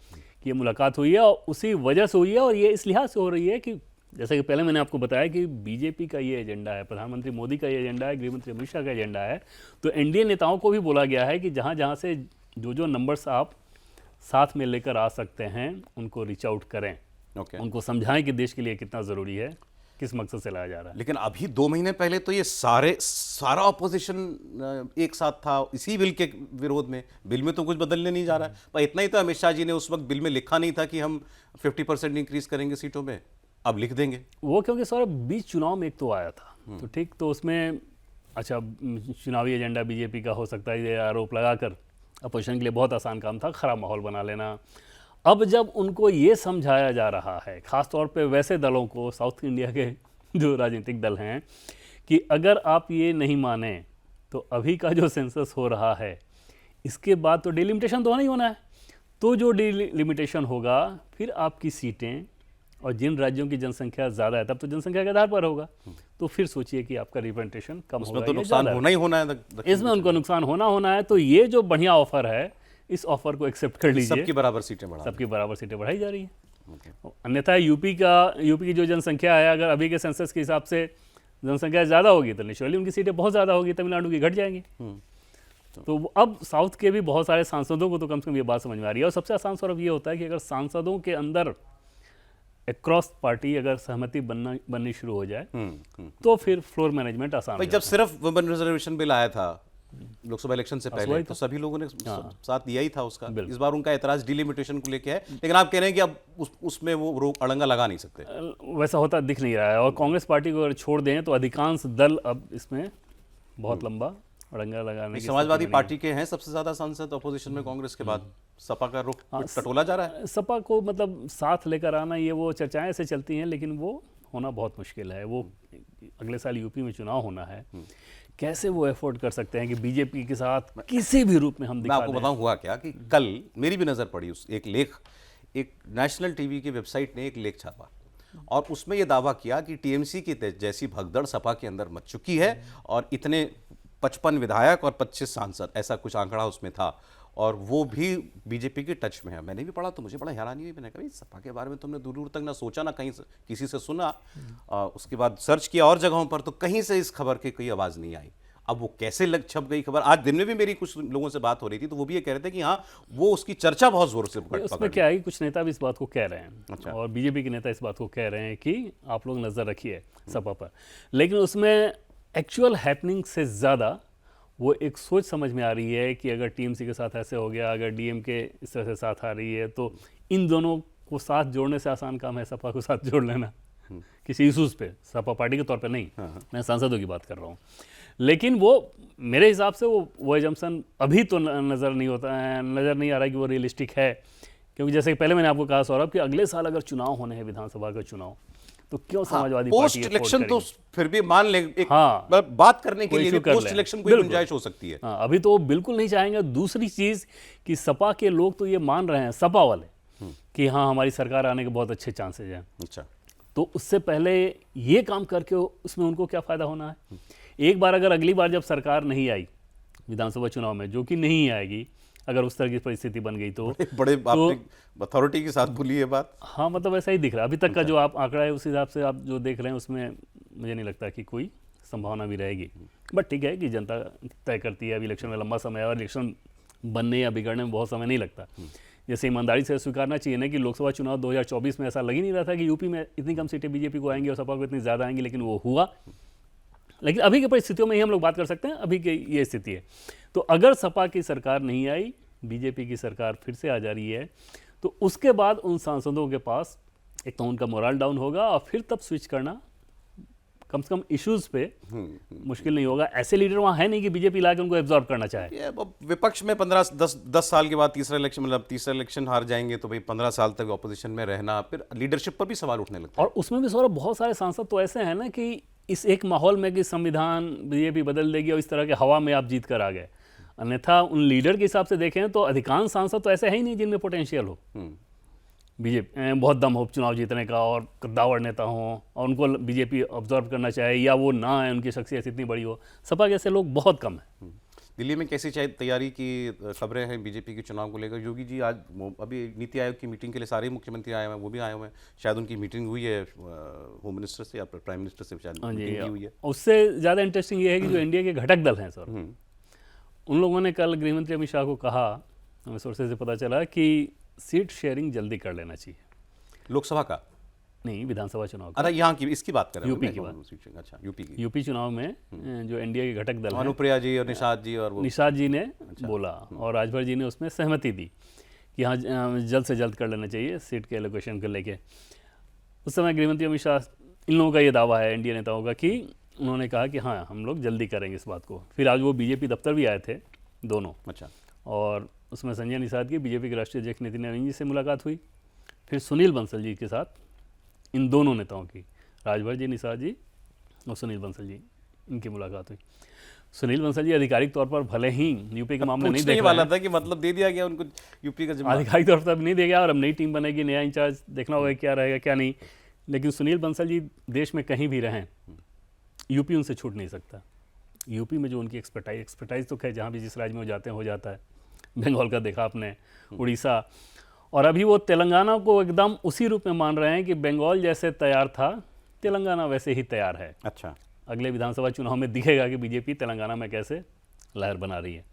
कि ये मुलाकात हुई है और उसी वजह से हुई है। और ये इस लिहाज से हो रही है कि जैसे कि पहले मैंने आपको बताया कि बीजेपी का ये एजेंडा है, प्रधानमंत्री मोदी का ये एजेंडा है, गृहमंत्री अमित शाह का एजेंडा है। तो एनडीए नेताओं को भी बोला गया है कि जहाँ जहाँ से जो नंबर्स आप साथ में लेकर आ सकते हैं उनको रीच आउट करें, उनको समझाएं कि देश के लिए कितना ज़रूरी है, किस मकसद से लाया जा रहा है। लेकिन अभी 2 महीने पहले तो ये सारा ऑपोजिशन एक साथ था इसी बिल के विरोध में। बिल में तो कुछ बदलने नहीं जा रहा है, पर इतना ही तो अमित शाह जी ने उस वक्त बिल में लिखा नहीं था कि हम 50% इंक्रीज करेंगे सीटों में, अब लिख देंगे वो, क्योंकि सर बीच चुनाव में एक तो आया था, तो ठीक, तो उसमें अच्छा चुनावी एजेंडा बीजेपी का हो सकता है, ये आरोप लगाकर अपोजिशन के लिए बहुत आसान काम था खराब माहौल बना लेना। अब जब उनको ये समझाया जा रहा है, ख़ास तौर पे वैसे दलों को, साउथ इंडिया के जो राजनीतिक दल हैं, कि अगर आप ये नहीं माने तो अभी का जो सेंसस हो रहा है इसके बाद तो डिलिमिटेशन तो होना ही होना है। तो जो डिलिमिटेशन होगा फिर आपकी सीटें, और जिन राज्यों की जनसंख्या ज़्यादा है तब तो जनसंख्या के आधार पर होगा, तो फिर सोचिए कि आपका रिप्रेजेंटेशन कम होगा। उसमें तो नुकसान होना ही होना है, इसमें उनको नुकसान होना है। तो ये जो बढ़िया ऑफर है, इस ऑफर को एक्सेप्ट कर लीजिए। सबकी बराबर सीटें बढ़ाई जा रही है। अन्यथा यूपी की जो जनसंख्या है, अगर अभी के सेंसस के हिसाब से जनसंख्या ज़्यादा होगी तो नेचुरली उनकी सीटें बहुत ज़्यादा होगी, तमिलनाडु की घट जाएंगी। तो अब साउथ के भी बहुत सारे सांसदों को तो कम से कम ये बात समझ में आ रही है। और सबसे आसान स्वरूप ये होता है कि अगर सांसदों के अंदर अक्रॉस पार्टी अगर सहमति बननी शुरू हो जाए तो फिर फ्लोर मैनेजमेंट आसान हो जब सिर्फ वुमेन रिजर्वेशन बिल आया था लोकसभा इलेक्शन से पहले, तो सभी लोगों ने साथ दिया ही था उसका। इस बार उनका एतराज डिलिमिटेशन को लेके है, लेकिन आप कह रहे हैं कि अब उसमें वो रोक अड़ंगा लगा नहीं सकते। वैसा होता दिख नहीं रहा है। और कांग्रेस पार्टी को अगर छोड़ दें तो अधिकांश दल अब इसमें बहुत लंबा अड़ंगा लगाने की। समाजवादी पार्टी के हैं सबसे ज्यादा सांसद अपोजिशन में कांग्रेस के बाद। सपा का रुख टटोला जा रहा है। सपा को मतलब साथ लेकर आना, ये वो चर्चाएं ऐसे चलती हैं, लेकिन वो होना बहुत मुश्किल है। वो अगले साल यूपी में चुनाव होना है, कैसे वो एफोर्ड कर सकते हैं कि बीजेपी के साथ किसी भी रूप में हम दिखा दें। मैं आपको बताऊं हुआ क्या कि कल मेरी भी नज़र पड़ी उस एक लेख, एक नेशनल टीवी की वेबसाइट ने एक लेख छापा और उसमें ये दावा किया कि टीएमसी की जैसी भगदड़ सपा के अंदर मच चुकी है और इतने 55 विधायक और 25 सांसद, ऐसा कुछ आंकड़ा उसमें था, और वो भी बीजेपी के टच में है। मैंने भी पढ़ा तो मुझे बड़ा हैरानी हुई। मैंने कहा सपा के बारे में तुमने दूर दूर तक ना सोचा ना कहीं से किसी से सुना। उसके बाद सर्च किया और जगहों पर तो कहीं से इस खबर की कोई आवाज़ नहीं आई। अब वो कैसे छप गई खबर। आज दिन में भी मेरी कुछ लोगों से बात हो रही थी तो वो भी ये कह रहे थे कि हाँ वो उसकी चर्चा बहुत जोर से उसमें क्या है कि कुछ नेता भी इस बात को कह रहे हैं। अच्छा। और बीजेपी के नेता इस बात को कह रहे हैं कि आप लोग नज़र रखिए सपा पर, लेकिन उसमें एक्चुअल हैपनिंग से ज़्यादा वो एक सोच समझ में आ रही है कि अगर टीएमसी के साथ ऐसे हो गया, अगर डीएमके इस तरह से साथ आ रही है, तो इन दोनों को साथ जोड़ने से आसान काम है सपा को साथ जोड़ लेना किसी इशूज़ पे, सपा पार्टी के तौर पे नहीं। मैं सांसदों की बात कर रहा हूँ। लेकिन वो मेरे हिसाब से वो एजम्पशन अभी तो नज़र नहीं आ रहा है कि वो रियलिस्टिक है। क्योंकि जैसे पहले मैंने आपको कहा सौरभ कि अगले साल अगर चुनाव होने हैं, विधानसभा का चुनाव, तो क्यों समाजवादी पार्टी पोस्ट इलेक्शन तो फिर भी मान ले एक बात करने के लिए पोस्ट इलेक्शन कोई गुंजाइश हो सकती है। अभी तो वो बिल्कुल नहीं चाहेंगे। दूसरी चीज कि सपा के लोग तो ये मान रहे हैं, सपा वाले, कि हाँ हमारी सरकार आने के बहुत अच्छे चांसेज हैं। अच्छा, तो उससे पहले ये काम करके उसमें उनको क्या फायदा होना है। एक बार अगर अगली बार जब सरकार नहीं आई विधानसभा चुनाव में, जो कि नहीं आएगी अगर उस तरह की परिस्थिति बन गई, तो बड़े अथॉरिटी के साथ बोली ये बात। हाँ मतलब ऐसा ही दिख रहा है अभी तक का जो आप आंकड़ा है, उस हिसाब से आप जो देख रहे हैं उसमें मुझे नहीं लगता कि कोई संभावना भी रहेगी। बट ठीक है कि जनता तय करती है। अभी इलेक्शन में लंबा समय है और इलेक्शन बनने या बिगड़ने में बहुत समय नहीं लगता। जैसे ईमानदारी से स्वीकारना चाहिए ना कि लोकसभा चुनाव 2024 में ऐसा लग ही नहीं रहा था कि यूपी में इतनी कम सीटें बीजेपी को आएंगी और सपा को इतनी ज़्यादा आएंगी, लेकिन वो हुआ। लेकिन अभी की परिस्थितियों में ही हम लोग बात कर सकते हैं, अभी की ये स्थिति है। तो अगर सपा की सरकार नहीं आई, बीजेपी की सरकार फिर से आ जा रही है, तो उसके बाद उन सांसदों के पास एक तो उनका मोरल डाउन होगा और फिर तब स्विच करना कम से कम इश्यूज पे मुश्किल नहीं होगा। ऐसे लीडर वहाँ है नहीं कि बीजेपी ला के उनको एब्जॉर्ब करना चाहे। विपक्ष में 10 साल के बाद तीसरा इलेक्शन हार जाएंगे तो भाई 15 साल तक ऑपोजिशन में रहना, फिर लीडरशिप पर भी सवाल उठने लगता है। और उसमें भी सौरभ बहुत सारे सांसद तो ऐसे हैं ना कि इस एक माहौल में कि संविधान बीजेपी बदल देगी और इस तरह के हवा में आप जीत कर आ गए। अन्यथा उन लीडर के हिसाब से देखें तो अधिकांश सांसद तो ऐसे है ही नहीं जिनमें पोटेंशियल हो, बीजेपी बहुत दम हो चुनाव जीतने का और कद्दावर नेता हो और उनको बीजेपी ऑब्जर्व करना चाहे या वो ना है, उनकी शख्सियत इतनी बड़ी हो। सपा के ऐसे लोग बहुत कम हैं। दिल्ली में कैसी तैयारी की खबरें हैं बीजेपी के चुनाव को लेकर? योगी जी आज अभी नीति आयोग की मीटिंग के लिए सारे मुख्यमंत्री आए हुए हैं, वो भी आए हुए हैं। शायद उनकी मीटिंग हुई है होम मिनिस्टर से या प्राइम मिनिस्टर से, शायद मीटिंग हुई है। उससे ज़्यादा इंटरेस्टिंग ये है कि जो एनडीए के घटक दल हैं सर, उन लोगों ने कल गृहमंत्री अमित शाह को कहा, हमें सोर्सेज से पता चला कि सीट शेयरिंग जल्दी कर लेना चाहिए। लोकसभा का नहीं, विधानसभा चुनाव। अरे यहाँ की इसकी बात करें, यूपी की बात। अच्छा, यूपी की। यूपी चुनाव में जो एनडीए के घटक दल हैं, अनुप्रिया जी और निषाद जी और निषाद जी ने बोला और राजभर जी ने उसमें सहमति दी कि हाँ जल्द से जल्द कर लेना चाहिए सीट के एलोकेशन को लेके। उस समय गृहमंत्री अमित शाह, इन लोगों का ये दावा है एनडीए नेताओं का कि उन्होंने कहा कि हाँ हम लोग जल्दी करेंगे इस बात को। फिर आज वो बीजेपी दफ्तर भी आए थे दोनों, अच्छा, और उसमें संजय निषाद की बीजेपी के राष्ट्रीय अध्यक्ष नितिन नवीन जी से मुलाकात हुई। फिर सुनील बंसल जी के साथ इन दोनों नेताओं की, राजभर जी, निषाद जी और सुनील बंसल जी, इनकी मुलाकात हुई। सुनील बंसल जी आधिकारिक तौर पर भले ही यूपी के मामले नहीं पूछने ही देख वाला रहे था कि मतलब दे दिया गया उनको यूपी का हैं, जिम्मा। आधिकारिक तौर पर नहीं देगा, और अब नई टीम बनेगी, नया इंचार्ज देखना होगा क्या रहेगा क्या नहीं। लेकिन सुनील बंसल जी देश में कहीं भी रहें, यूपी उनसे छूट नहीं सकता। यूपी में जो उनकी एक्सपर्टाइज तो खैर जहाँ भी जिस राज्य में वो जाते हैं हो जाता है। बंगाल का देखा आपने, उड़ीसा, और अभी वो तेलंगाना को एकदम उसी रूप में मान रहे हैं कि बंगाल जैसे तैयार था तेलंगाना वैसे ही तैयार है। अच्छा, अगले विधानसभा चुनाव में दिखेगा कि बीजेपी तेलंगाना में कैसे लहर बना रही है।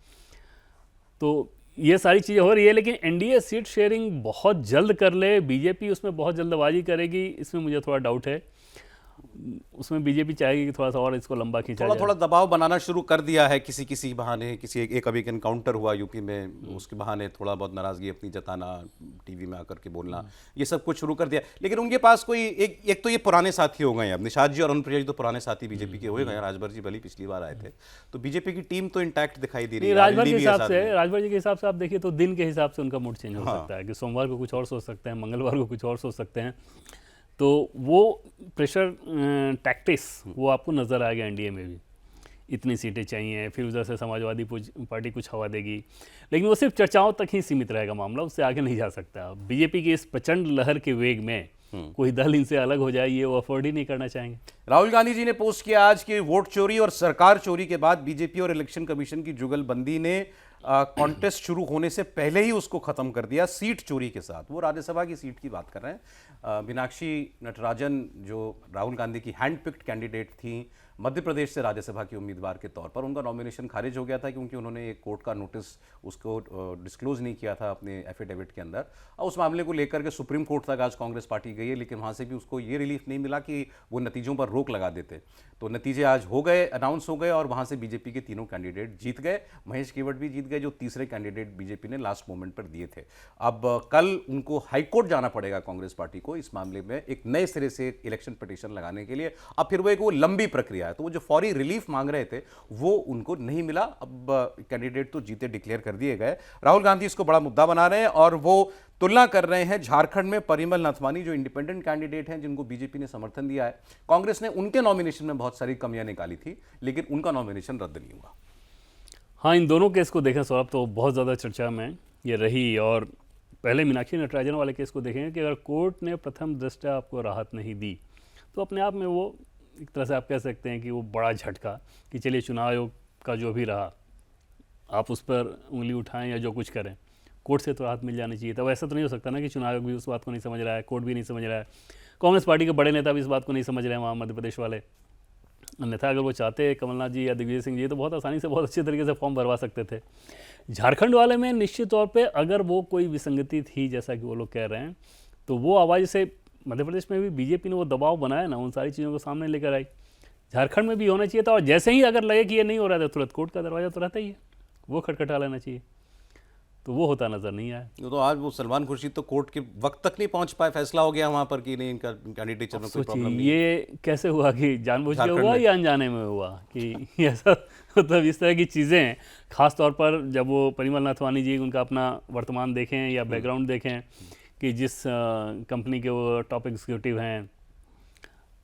तो ये सारी चीज़ें हो रही है, लेकिन एनडीए सीट शेयरिंग बहुत जल्द कर ले, बीजेपी उसमें बहुत जल्दबाजी करेगी, इसमें मुझे थोड़ा डाउट है। उसमें बीजेपी चाहेगी कि थोड़ा सा और इसको लंबा खींचा थोड़ा जाए। थोड़ा दबाव बनाना शुरू कर दिया है, किसी बहाने, किसी एक अभी एनकाउंटर हुआ यूपी में, उसके बहाने थोड़ा बहुत नाराजगी अपनी जताना, टीवी में आकर के बोलना, ये सब कुछ शुरू कर दिया। लेकिन उनके पास कोई एक तो ये पुराने साथी हो गए हैं, अब निषाद जी और अनुप्रिया जी तो पुराने साथी बीजेपी के हो गए हैं, राजभर जी भली पिछली बार आए थे, तो बीजेपी की टीम तो इंटैक्ट दिखाई दे रही है। राजभर आरएलडी के भी है हिसाब साथ से, में। राजभर जी के हिसाब से आप देखिए तो दिन के हिसाब से उनका मूड चेंज हो हाँ। सकता है कि सोमवार को कुछ और सोच सकते हैं, मंगलवार को कुछ और सोच सकते हैं। तो वो प्रेशर टैक्टिक्स वो आपको नज़र आएगा एनडीए में भी। इतनी सीटें चाहिए, फिर उधर से समाजवादी पार्टी कुछ हवा देगी, लेकिन वो सिर्फ चर्चाओं तक ही सीमित रहेगा मामला, उससे आगे नहीं जा सकता। बीजेपी की इस प्रचंड लहर के वेग में कोई दल इनसे अलग हो जाए, ये वो अफोर्ड ही नहीं करना चाहेंगे। राहुल गांधी जी ने पोस्ट किया आज कि वोट चोरी और सरकार चोरी के बाद बीजेपी और इलेक्शन कमीशन की जुगलबंदी ने कॉन्टेस्ट शुरू होने से पहले ही उसको खत्म कर दिया सीट चोरी के साथ। वो राज्यसभा की सीट की बात कर रहे हैं। मीनाक्षी नटराजन जो राहुल गांधी की हैंड पिक्ड कैंडिडेट थी मध्य प्रदेश से राज्यसभा की उम्मीदवार के तौर पर, उनका नॉमिनेशन खारिज हो गया था क्योंकि उन्होंने एक कोर्ट का नोटिस उसको डिस्क्लोज नहीं किया था अपने एफिडेविट के अंदर। और उस मामले को लेकर के सुप्रीम कोर्ट तक आज कांग्रेस पार्टी गई है, लेकिन वहाँ से भी उसको ये रिलीफ नहीं मिला कि वो नतीजों पर रोक लगा देते। तो नतीजे आज हो गए, अनाउंस हो गए, और वहाँ से बीजेपी के तीनों कैंडिडेट जीत गए। महेश केवट भी जीत गए, जो तीसरे कैंडिडेट बीजेपी ने लास्ट मोमेंट पर दिए थे। अब कल उनको हाईकोर्ट जाना पड़ेगा कांग्रेस पार्टी को इस मामले में एक नए सिरे से इलेक्शन पिटीशन लगाने के लिए। अब फिर वो एक वो लंबी प्रक्रिया है, तो वो जो फौरी रिलीफ मांग रहे थे वो उनको नहीं मिला। अब कैंडिडेट तो जीते डिक्लेयर कर दिए गए। राहुल गांधी इसको बड़ा मुद्दा बना रहे हैं और वो तुलना कर रहे हैं झारखंड में परिमल नथवानी जो इंडिपेंडेंट कैंडिडेट हैं जिनको बीजेपी ने समर्थन दिया है। कांग्रेस ने उनके नॉमिनेशन में बहुत सारी कमियां निकाली थी, लेकिन उनका नॉमिनेशन रद्द नहीं हुआ। हाँ, इन दोनों केस को देखें सौरभ तो बहुत ज़्यादा चर्चा में ये रही। और पहले मीनाक्षी नटराजन वाले केस को देखेंगे कि अगर कोर्ट ने प्रथम दृष्टया आपको राहत नहीं दी तो अपने आप में वो एक तरह से आप कह सकते हैं कि वो बड़ा झटका कि चलिए चुनाव आयोग का जो भी रहा आप उस पर उंगली उठाएं या जो कुछ करें, कोर्ट से तो राहत मिल जानी चाहिए। तब ऐसा तो नहीं हो सकता ना कि चुनाव आयोग भी उस बात को नहीं समझ रहा है, कोर्ट भी नहीं समझ रहा है, कांग्रेस पार्टी के बड़े नेता भी इस बात को नहीं समझ रहे हैं वहाँ मध्य प्रदेश वाले। अन्यथा अगर वो चाहते कमलनाथ जी या दिग्विजय सिंह जी तो बहुत आसानी से बहुत अच्छे तरीके से फॉर्म भरवा सकते थे। झारखंड वाले में निश्चित तौर पे अगर वो कोई विसंगति थी जैसा कि वो लोग कह रहे हैं तो वो आवाज़ से मध्य प्रदेश में भी बीजेपी ने वो दबाव बनाया ना, उन सारी चीज़ों को सामने लेकर आई। झारखंड में भी होना चाहिए था, और जैसे ही अगर लगे कि ये नहीं हो रहा था तुरंत कोर्ट का दरवाज़ा तो रहता ही है, वो खटखटा लेना चाहिए। तो वो होता नजर नहीं आया। तो आज वो सलमान खुर्शीद तो कोर्ट के वक्त तक नहीं पहुंच पाए, फैसला हो गया वहां पर कि नहीं इनका कैंडिडेचर में कोई प्रॉब्लम नहीं। ये कैसे हुआ कि जानबूझ के हुआ या अनजाने में हुआ कि ऐसा मतलब इस तरह की चीज़ें, खास तौर पर जब वो परिमल नथवानी जी उनका अपना वर्तमान देखें या बैकग्राउंड देखें कि जिस कंपनी के वो टॉप एग्जीक्यूटिव हैं,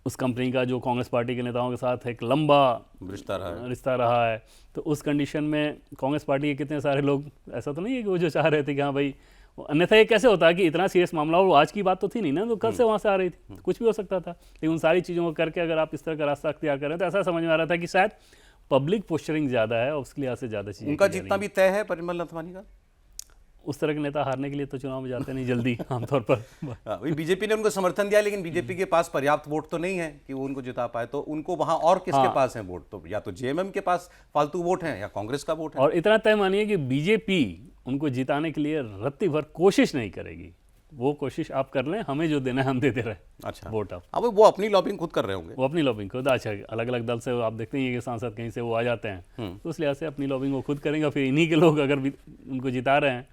उस कंपनी का जो कांग्रेस पार्टी के नेताओं के साथ एक लंबा रिश्ता रहा है, तो उस कंडीशन में कांग्रेस पार्टी के कितने सारे लोग, ऐसा तो नहीं है कि वो जो चाह रहे थे कि हाँ भाई, अन्यथा ये कैसे होता है कि इतना सीरियस मामला, और आज की बात तो थी नहीं ना, तो कल से वहाँ से आ रही थी, कुछ भी हो सकता था। लेकिन उन सारी चीज़ों को करके अगर आप इस तरह का रास्ता अख्तियार करें तो ऐसा समझ में आ रहा था कि शायद पब्लिक पोस्चरिंग ज़्यादा है और उसके लिहाज से ज़्यादा चीज़ें उनका जितना भी तय है परिमल नथवानी का। उस तरह के नेता हारने के लिए तो चुनाव में जाते नहीं जल्दी आमतौर पर। बीजेपी ने उनको समर्थन दिया, लेकिन बीजेपी के पास पर्याप्त वोट तो नहीं है कि वो उनको जिता पाए, तो उनको वहां और किसके पास है वोट, तो या तो जेएमएम के पास फालतू वोट है या कांग्रेस का वोट है। और इतना तय मानिए कि बीजेपी उनको जिताने के लिए रत्ती भर कोशिश नहीं करेगी। वो कोशिश आप कर लें, हमें जो देना है हम देते रहे। अच्छा, वोट आप, अब वो अपनी लॉबिंग खुद कर रहे होंगे। वो अपनी लॉबिंग खुद, अच्छा अलग अलग दल से आप देखते हैं कि सांसद कहीं से वो आ जाते हैं, तो उस लिहाज से अपनी लॉबिंग वो खुद करेंगे। फिर इन्हीं के लोग अगर उनको जिता रहे हैं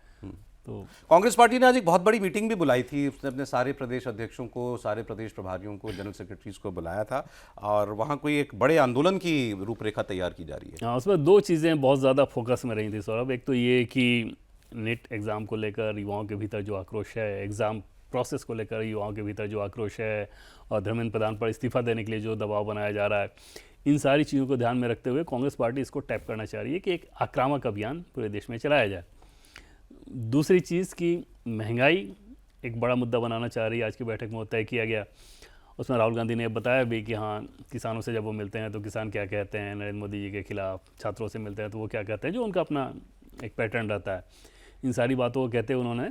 तो कांग्रेस पार्टी ने आज एक बहुत बड़ी मीटिंग भी बुलाई थी। उसने अपने सारे प्रदेश अध्यक्षों को, सारे प्रदेश प्रभारियों को, जनरल सेक्रेटरीज को बुलाया था और वहाँ कोई एक बड़े आंदोलन की रूपरेखा तैयार की जा रही है। हाँ, उसमें दो चीज़ें बहुत ज़्यादा फोकस में रही थी सौरभ। एक तो ये कि नेट एग्ज़ाम को लेकर युवाओं के भीतर जो आक्रोश है, एग्ज़ाम प्रोसेस को लेकर युवाओं के भीतर जो आक्रोश है, और धर्मेंद्र प्रधान पर इस्तीफा देने के लिए जो दबाव बनाया जा रहा है, इन सारी चीज़ों को ध्यान में रखते हुए कांग्रेस पार्टी इसको टैप करना चाह रही है कि एक आक्रामक अभियान पूरे देश में चलाया जाए। दूसरी चीज़ की महंगाई एक बड़ा मुद्दा बनाना चाह रही है। आज की बैठक में तय किया गया, उसमें राहुल गांधी ने बताया भी कि हाँ, किसानों से जब वो मिलते हैं तो किसान क्या कहते हैं नरेंद्र मोदी जी के खिलाफ, छात्रों से मिलते हैं तो वो क्या कहते हैं, जो उनका अपना एक पैटर्न रहता है। इन सारी बातों को कहते हुए उन्होंने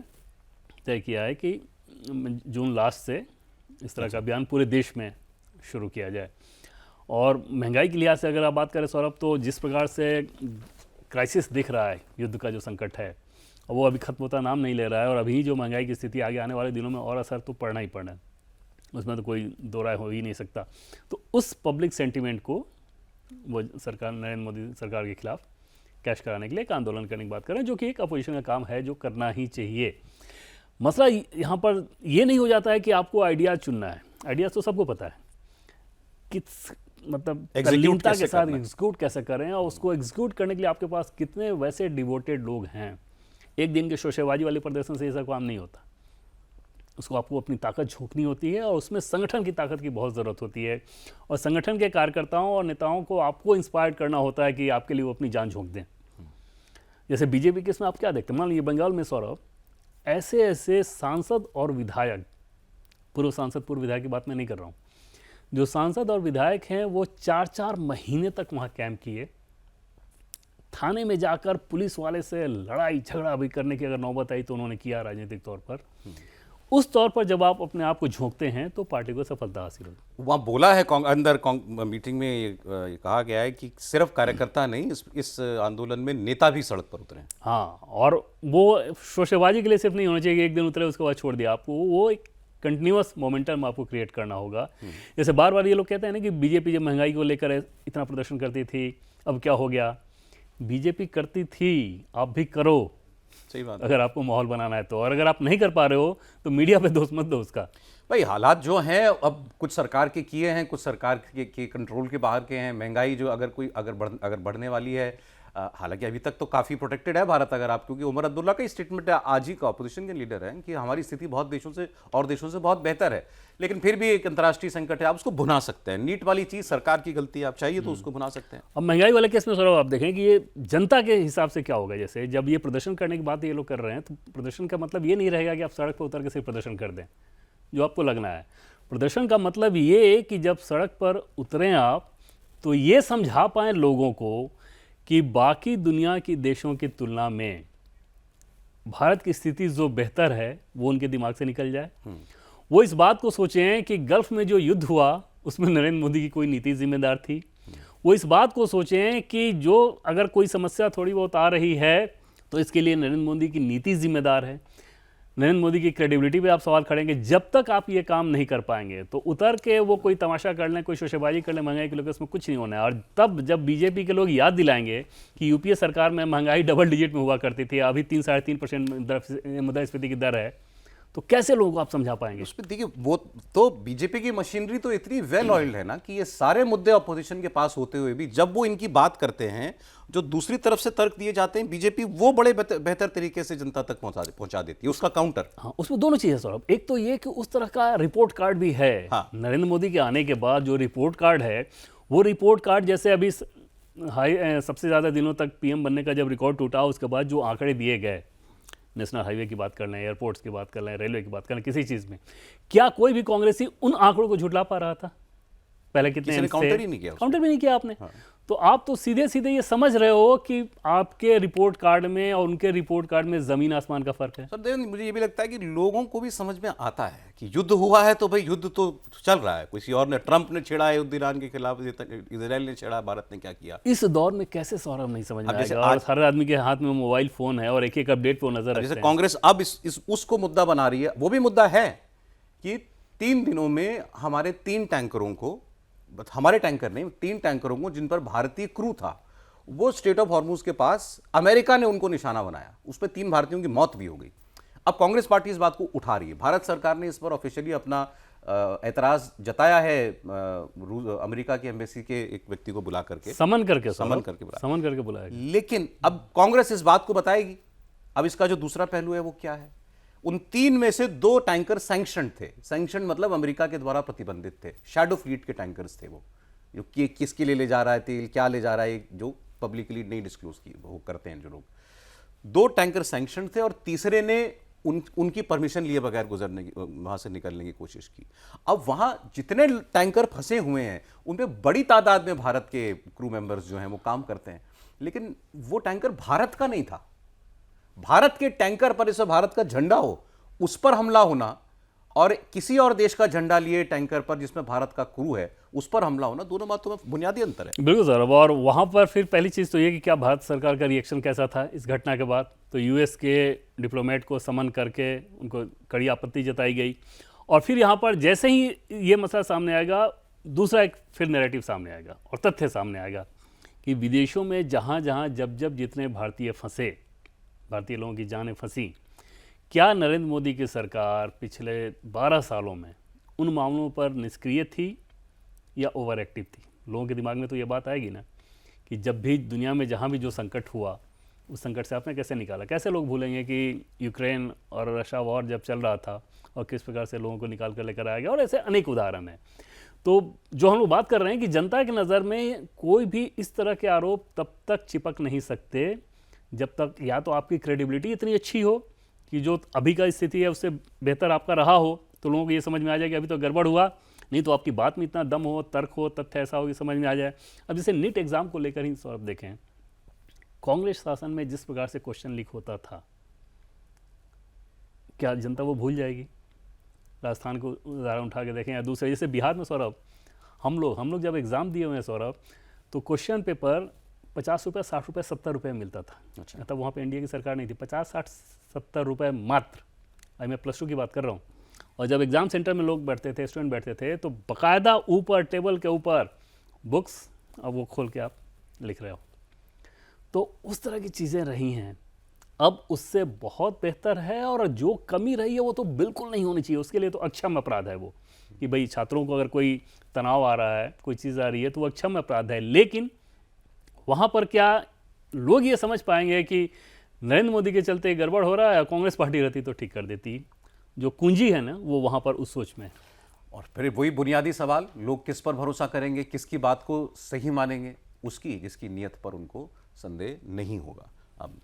तय किया है कि जून लास्ट से इस तरह का अभियान पूरे देश में शुरू किया जाए। और महंगाई के लिहाज से अगर आप बात करें सौरभ, तो जिस प्रकार से क्राइसिस दिख रहा है, युद्ध का जो संकट है, वो अभी खत्म होता नाम नहीं ले रहा है, और अभी जो महंगाई की स्थिति आगे आने वाले दिनों में और असर तो पड़ना ही पड़ना है, उसमें तो कोई दो राय हो ही नहीं सकता। तो उस पब्लिक सेंटिमेंट को वो सरकार, नरेंद्र मोदी सरकार के खिलाफ कैश कराने के लिए एक आंदोलन करने की बात करें, जो कि एक अपोजिशन का काम है, जो करना ही चाहिए। मसला यहाँ पर ये नहीं हो जाता है कि आपको आइडिया चुनना है। आइडियाज़ तो सबको पता है, किस मतलब तल्लीनता के साथ एग्जीक्यूट कैसे करें, और उसको एग्जीक्यूट करने के लिए आपके पास कितने वैसे डिवोटेड लोग हैं। एक दिन के शोशेबाजी वाले प्रदर्शन से ऐसा काम नहीं होता। उसको आपको अपनी ताकत झोंकनी होती है, और उसमें संगठन की ताकत की बहुत ज़रूरत होती है, और संगठन के कार्यकर्ताओं और नेताओं को आपको इंस्पायर करना होता है कि आपके लिए वो अपनी जान झोंक दें। जैसे बीजेपी के इसमें आप क्या देखते हैं, मान लीजिए बंगाल में सौरभ, ऐसे ऐसे सांसद और विधायक, पूर्व सांसद पूर्व विधायक की बात मैं नहीं कर रहा हूँ, जो सांसद और विधायक हैं वो 4-4 महीने तक वहाँ कैंप किए, थाने में जाकर पुलिस वाले से लड़ाई झगड़ा भी करने की अगर नौबत आई तो उन्होंने किया राजनीतिक तौर पर। उस तौर पर जब आप अपने आप को झोंकते हैं तो पार्टी को सफलता हासिल होगी। वहाँ बोला है अंदर मीटिंग में ये कहा गया है कि सिर्फ कार्यकर्ता नहीं, इस आंदोलन में नेता भी सड़क पर उतरे। हाँ, और वो शोशेबाजी के लिए सिर्फ नहीं होना चाहिए कि एक दिन उतरे उसके बाद छोड़ दिया। आपको वो एक कंटिन्यूअस मोमेंटम आपको क्रिएट करना होगा। जैसे बार बार ये लोग कहते हैं ना कि बीजेपी जब महंगाई को लेकर इतना प्रदर्शन करती थी, अब क्या हो गया। बीजेपी करती थी, आप भी करो, सही बात, अगर आपको माहौल बनाना है तो। और अगर आप नहीं कर पा रहे हो तो मीडिया पे दोष मत दो उसका। भाई हालात जो हैं, अब कुछ सरकार के किए हैं, कुछ सरकार के कंट्रोल के बाहर के हैं। महंगाई जो अगर बढ़ने वाली है, हालांकि अभी तक तो काफ़ी प्रोटेक्टेड है भारत। अगर आप, क्योंकि उमर अब्दुल्ला का स्टेटमेंट आज ही का अपोजिशन के लीडर हैं कि हमारी स्थिति बहुत देशों से बहुत बेहतर है, लेकिन फिर भी एक अंतर्राष्ट्रीय संकट है, आप उसको भुना सकते हैं। नीट वाली चीज़ सरकार की गलती है, आप चाहिए तो उसको भुना सकते हैं। अब महंगाई वाले केस में सौरभ आप देखें कि ये जनता के हिसाब से क्या होगा। जैसे जब ये प्रदर्शन करने की बात ये लोग कर रहे हैं, तो प्रदर्शन का मतलब ये नहीं रहेगा कि आप सड़क पर उतर के सिर्फ प्रदर्शन कर दें जो आपको लगना है। प्रदर्शन का मतलब ये कि जब सड़क पर उतरें आप, तो ये समझा पाएं लोगों को कि बाकी दुनिया की देशों की तुलना में भारत की स्थिति जो बेहतर है वो उनके दिमाग से निकल जाए। वो इस बात को सोचें कि गल्फ में जो युद्ध हुआ उसमें नरेंद्र मोदी की कोई नीति जिम्मेदार थी। वो इस बात को सोचें कि जो अगर कोई समस्या थोड़ी बहुत आ रही है तो इसके लिए नरेंद्र मोदी की नीति जिम्मेदार है। नरेंद्र मोदी की क्रेडिबिलिटी पे आप सवाल खड़ेंगे। जब तक आप ये काम नहीं कर पाएंगे तो उतर के वो कोई तमाशा कर लें, कोई शोशेबाजी कर लें महंगाई के लेकर, उसमें कुछ नहीं होना है। और तब जब बीजेपी के लोग याद दिलाएंगे कि यूपीए सरकार में महंगाई डबल डिजिट में हुआ करती थी, अभी 3-3.5% मुद्रास्फीति की दर है, तो कैसे लोगों को आप समझा पाएंगे? उसमें देखिए, वो तो बीजेपी की मशीनरी तो इतनी वेल ऑयल्ड है ना कि ये सारे मुद्दे अपोजिशन के पास होते हुए भी जब वो इनकी बात करते हैं, जो दूसरी तरफ से तर्क दिए जाते हैं, बीजेपी वो बड़े बेहतर तरीके से जनता तक पहुंचा देती है उसका काउंटर। हाँ, उसमें दोनों चीजें सौरभ। एक तो ये कि उस तरह का रिपोर्ट कार्ड भी है। हाँ। नरेंद्र मोदी के आने के बाद जो रिपोर्ट कार्ड है, वो रिपोर्ट कार्ड जैसे अभी सबसे ज्यादा दिनों तक पीएम बनने का जब रिकॉर्ड टूटा, उसके बाद जो आंकड़े दिए गए, नेशनल हाईवे की बात कर लें, एयरपोर्ट्स की बात कर लें, रेलवे की बात कर लें, किसी चीज़ में क्या कोई भी कांग्रेसी उन आंकड़ों को झुटला पा रहा था? पहले कितने काउंटर ही नहीं किया, काउंटर भी नहीं किया आपने। हाँ। तो आप तो सीधे सीधे ये समझ रहे हो कि आपके रिपोर्ट कार्ड में और उनके रिपोर्ट कार्ड में जमीन आसमान का फर्क है। सर देवेंद्र, मुझे ये भी लगता है कि लोगों को भी समझ में आता है कि युद्ध हुआ है तो भाई युद्ध तो चल रहा है। किसी और ने, ट्रंप ने छेड़ा है युद्ध ईरान के खिलाफ, इजराइल ने छेड़ा, भारत ने क्या किया। इस दौर में कैसे सौरभ नहीं समझ में आएगा? और हर आदमी के हाथ में मोबाइल फोन है और एक एक अपडेट पे नजर रखते हैं। जैसे कांग्रेस अब उसको मुद्दा बना रही है, वो भी मुद्दा है कि 3 दिनों में हमारे 3 टैंकरों को, हमारे टैंकर नहीं, 3 टैंकरों को जिन पर भारतीय क्रू था, वो स्ट्रेट ऑफ हॉर्मुज के पास अमेरिका ने उनको निशाना बनाया, उस पर 3 भारतीयों की मौत भी हो गई। अब कांग्रेस पार्टी इस बात को उठा रही है। भारत सरकार ने इस पर ऑफिशियली अपना ऐतराज जताया है, अमेरिका की एम्बेसी के एक व्यक्ति को बुला करके समन करके बुलाया गया। लेकिन अब कांग्रेस इस बात को बताएगी। अब इसका जो दूसरा पहलू है वो क्या है? उन 3 में से 2 टैंकर सैंक्शन थे। सैंक्शन मतलब अमेरिका के द्वारा प्रतिबंधित थे, शैडो फ्लीट के टैंकर्स थे वो, जो कि किसके लिए ले जा रहा है तेल, क्या ले जा रहा है, जो पब्लिकली नहीं डिस्क्लोज की वो करते हैं जो लोग। 2 टैंकर सैंक्शन थे और तीसरे ने उनकी परमिशन लिए बगैर गुजरने की, वहां से निकलने की कोशिश की। अब वहां जितने टैंकर फंसे हुए हैं उनमें बड़ी तादाद में भारत के क्रू मेंबर्स जो हैं वो काम करते हैं, लेकिन वो टैंकर भारत का नहीं था। भारत के टैंकर पर इस भारत का झंडा हो, उस पर हमला होना, और किसी और देश का झंडा लिए टैंकर पर जिसमें भारत का क्रू है उस पर हमला होना, दोनों बातों में बुनियादी अंतर है। बिल्कुल सर। और वहाँ पर फिर पहली चीज़ तो ये कि क्या भारत सरकार का रिएक्शन कैसा था इस घटना के बाद। तो यूएस के डिप्लोमेट को समन करके उनको कड़ी आपत्ति जताई गई, और फिर यहाँ पर जैसे ही ये मसला सामने आएगा, दूसरा एक फिर नैरेटिव सामने आएगा और तथ्य सामने आएगा कि विदेशों में जहाँ जहाँ जब जब जितने भारतीय फंसे, भारतीय लोगों की जानें फंसी, क्या नरेंद्र मोदी की सरकार पिछले 12 सालों में उन मामलों पर निष्क्रिय थी या ओवर एक्टिव थी? लोगों के दिमाग में तो ये बात आएगी ना कि जब भी दुनिया में जहाँ भी जो संकट हुआ, उस संकट से आपने कैसे निकाला। कैसे लोग भूलेंगे कि यूक्रेन और रशिया वॉर जब चल रहा था और किस प्रकार से लोगों को निकाल कर लेकर आया गया, और ऐसे अनेक उदाहरण हैं। तो जो हम लोग बात कर रहे हैं कि जनता की नज़र में कोई भी इस तरह के आरोप तब तक चिपक नहीं सकते जब तक या तो आपकी क्रेडिबिलिटी इतनी अच्छी हो कि जो अभी का स्थिति है उससे बेहतर आपका रहा हो, तो लोगों को ये समझ में आ जाए कि अभी तो गड़बड़ हुआ, नहीं तो आपकी बात में इतना दम हो, तर्क हो, तथ्य ऐसा हो कि समझ में आ जाए। अब जैसे नीट एग्जाम को लेकर ही सौरभ देखें, कांग्रेस शासन में जिस प्रकार से क्वेश्चन लीक होता था, क्या जनता वो भूल जाएगी? राजस्थान को उदाहरण उठा के देखें, या दूसरे जैसे बिहार में सौरभ, हम लोग जब एग्ज़ाम दिए हुए हैं सौरभ, तो क्वेश्चन पेपर 50 रुपये, 60 रुपये, 70 रुपये मिलता था। अच्छा। तब वहाँ पे एनडीए की सरकार नहीं थी। 50, 60, 70 रुपये मात्र। अभी मैं +2 की बात कर रहा हूँ। और जब एग्ज़ाम सेंटर में लोग बैठते थे, स्टूडेंट बैठते थे, तो बाकायदा ऊपर टेबल के ऊपर बुक्स, अब वो खोल के आप लिख रहे हो। तो उस तरह की चीज़ें रही हैं। अब उससे बहुत बेहतर है, और जो कमी रही है वो तो बिल्कुल नहीं होनी चाहिए। उसके लिए तो अक्षम अपराध है वो, कि भाई छात्रों को अगर कोई तनाव आ रहा है, कोई चीज़ आ रही है, तो वो अक्षम अपराध है। लेकिन वहाँ पर क्या लोग ये समझ पाएंगे कि नरेंद्र मोदी के चलते गड़बड़ हो रहा है, कांग्रेस पार्टी रहती तो ठीक कर देती? जो कुंजी है ना, वो वहाँ पर उस सोच में है। और फिर वही बुनियादी सवाल, लोग किस पर भरोसा करेंगे, किसकी बात को सही मानेंगे? उसकी जिसकी नीयत पर उनको संदेह नहीं होगा। अब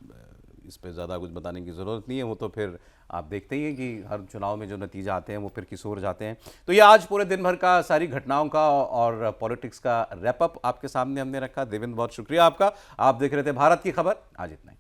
इस पर ज़्यादा कुछ बताने की ज़रूरत नहीं है, वो तो फिर आप देखते ही हैं कि हर चुनाव में जो नतीजा आते हैं वो फिर किस ओर जाते हैं। तो ये आज पूरे दिन भर का सारी घटनाओं का और पॉलिटिक्स का रैप अप आपके सामने हमने रखा। देवेंद्र, बहुत शुक्रिया आपका। आप देख रहे थे भारत की खबर। आज इतना ही।